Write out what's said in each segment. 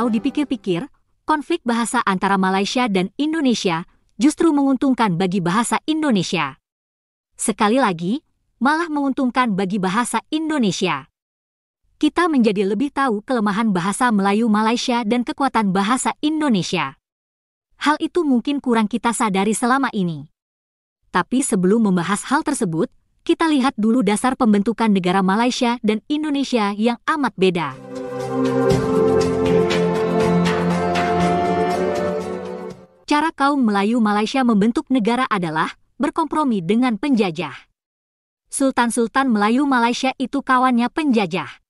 Kalau dipikir-pikir, konflik bahasa antara Malaysia dan Indonesia justru menguntungkan bagi bahasa Indonesia. Sekali lagi, malah menguntungkan bagi bahasa Indonesia. Kita menjadi lebih tahu kelemahan bahasa Melayu Malaysia dan kekuatan bahasa Indonesia. Hal itu mungkin kurang kita sadari selama ini. Tapi sebelum membahas hal tersebut, kita lihat dulu dasar pembentukan negara Malaysia dan Indonesia yang amat beda. Cara kaum Melayu Malaysia membentuk negara adalah berkompromi dengan penjajah. Sultan-sultan Melayu Malaysia itu kawannya penjajah.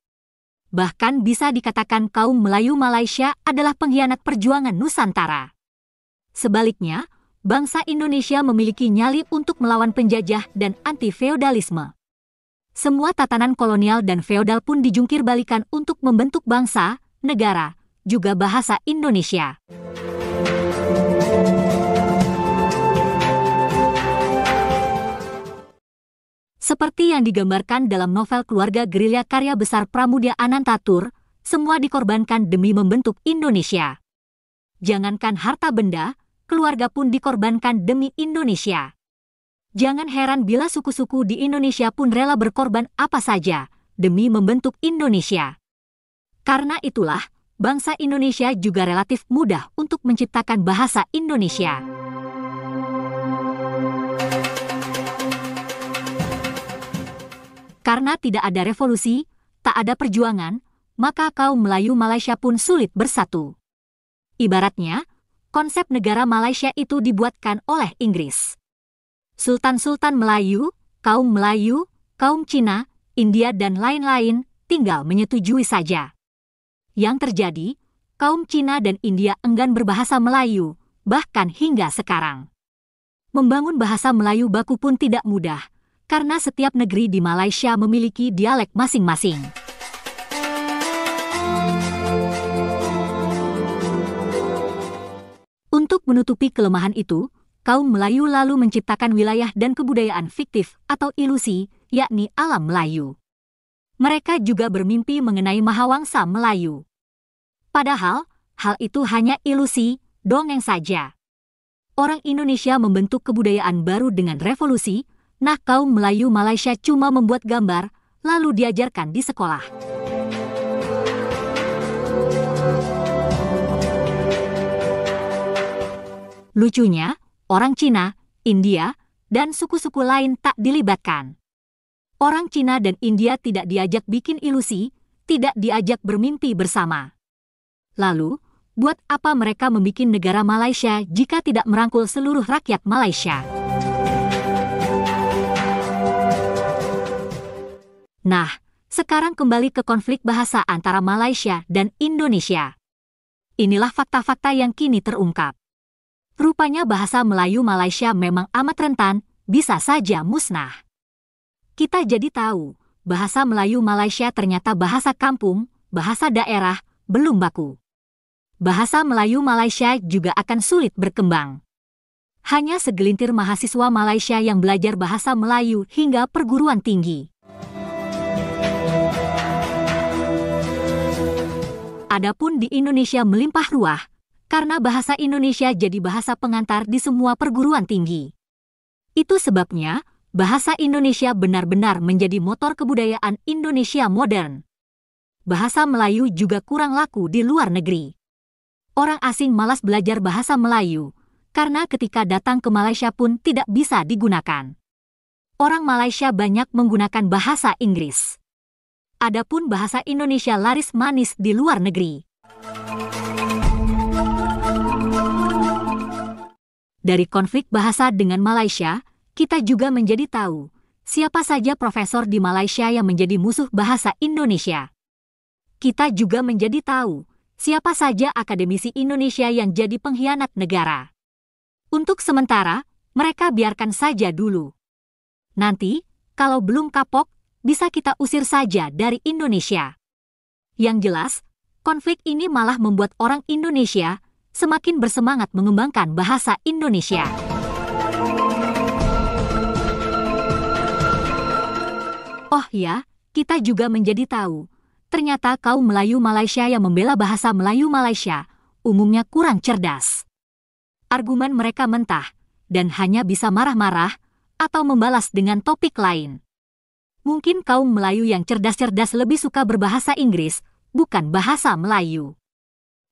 Bahkan bisa dikatakan kaum Melayu Malaysia adalah pengkhianat perjuangan Nusantara. Sebaliknya, bangsa Indonesia memiliki nyali untuk melawan penjajah dan anti-feodalisme. Semua tatanan kolonial dan feodal pun dijungkir balikan untuk membentuk bangsa, negara, juga bahasa Indonesia. Seperti yang digambarkan dalam novel keluarga gerilya karya besar Pramudia Anantatur, semua dikorbankan demi membentuk Indonesia. Jangankan harta benda, keluarga pun dikorbankan demi Indonesia. Jangan heran bila suku-suku di Indonesia pun rela berkorban apa saja demi membentuk Indonesia. Karena itulah, bangsa Indonesia juga relatif mudah untuk menciptakan bahasa Indonesia. Karena tidak ada revolusi, tak ada perjuangan, maka kaum Melayu Malaysia pun sulit bersatu. Ibaratnya, konsep negara Malaysia itu dibuatkan oleh Inggris. Sultan-sultan Melayu, kaum Cina, India dan lain-lain tinggal menyetujui saja. Yang terjadi, kaum Cina dan India enggan berbahasa Melayu, bahkan hingga sekarang. Membangun bahasa Melayu baku pun tidak mudah, karena setiap negeri di Malaysia memiliki dialek masing-masing. Untuk menutupi kelemahan itu, kaum Melayu lalu menciptakan wilayah dan kebudayaan fiktif atau ilusi, yakni alam Melayu. Mereka juga bermimpi mengenai Mahawangsa Melayu. Padahal, hal itu hanya ilusi, dongeng saja. Orang Indonesia membentuk kebudayaan baru dengan revolusi, nah kaum Melayu Malaysia cuma membuat gambar, lalu diajarkan di sekolah. Lucunya, orang Cina, India, dan suku-suku lain tak dilibatkan. Orang Cina dan India tidak diajak bikin ilusi, tidak diajak bermimpi bersama. Lalu, buat apa mereka membuat negara Malaysia jika tidak merangkul seluruh rakyat Malaysia? Nah, sekarang kembali ke konflik bahasa antara Malaysia dan Indonesia. Inilah fakta-fakta yang kini terungkap. Rupanya bahasa Melayu Malaysia memang amat rentan, bisa saja musnah. Kita jadi tahu, bahasa Melayu Malaysia ternyata bahasa kampung, bahasa daerah, belum baku. Bahasa Melayu Malaysia juga akan sulit berkembang. Hanya segelintir mahasiswa Malaysia yang belajar bahasa Melayu hingga perguruan tinggi. Adapun di Indonesia melimpah ruah, karena bahasa Indonesia jadi bahasa pengantar di semua perguruan tinggi. Itu sebabnya, bahasa Indonesia benar-benar menjadi motor kebudayaan Indonesia modern. Bahasa Melayu juga kurang laku di luar negeri. Orang asing malas belajar bahasa Melayu, karena ketika datang ke Malaysia pun tidak bisa digunakan. Orang Malaysia banyak menggunakan bahasa Inggris. Adapun bahasa Indonesia laris manis di luar negeri. Dari konflik bahasa dengan Malaysia, kita juga menjadi tahu siapa saja profesor di Malaysia yang menjadi musuh bahasa Indonesia. Kita juga menjadi tahu siapa saja akademisi Indonesia yang jadi pengkhianat negara. Untuk sementara, mereka biarkan saja dulu. Nanti, kalau belum kapok, bisa kita usir saja dari Indonesia. Yang jelas, konflik ini malah membuat orang Indonesia semakin bersemangat mengembangkan bahasa Indonesia. Oh ya, kita juga menjadi tahu, Ternyata kaum Melayu Malaysia yang membela bahasa Melayu Malaysia umumnya kurang cerdas. Argumen mereka mentah dan hanya bisa marah-marah atau membalas dengan topik lain. Mungkin kaum Melayu yang cerdas-cerdas lebih suka berbahasa Inggris, bukan bahasa Melayu.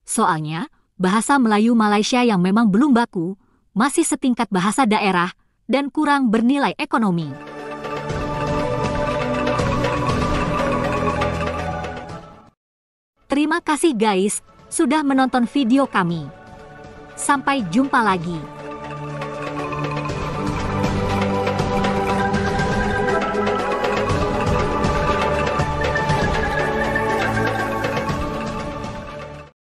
Soalnya, bahasa Melayu Malaysia yang memang belum baku, masih setingkat bahasa daerah dan kurang bernilai ekonomi. Terima kasih guys, sudah menonton video kami. Sampai jumpa lagi.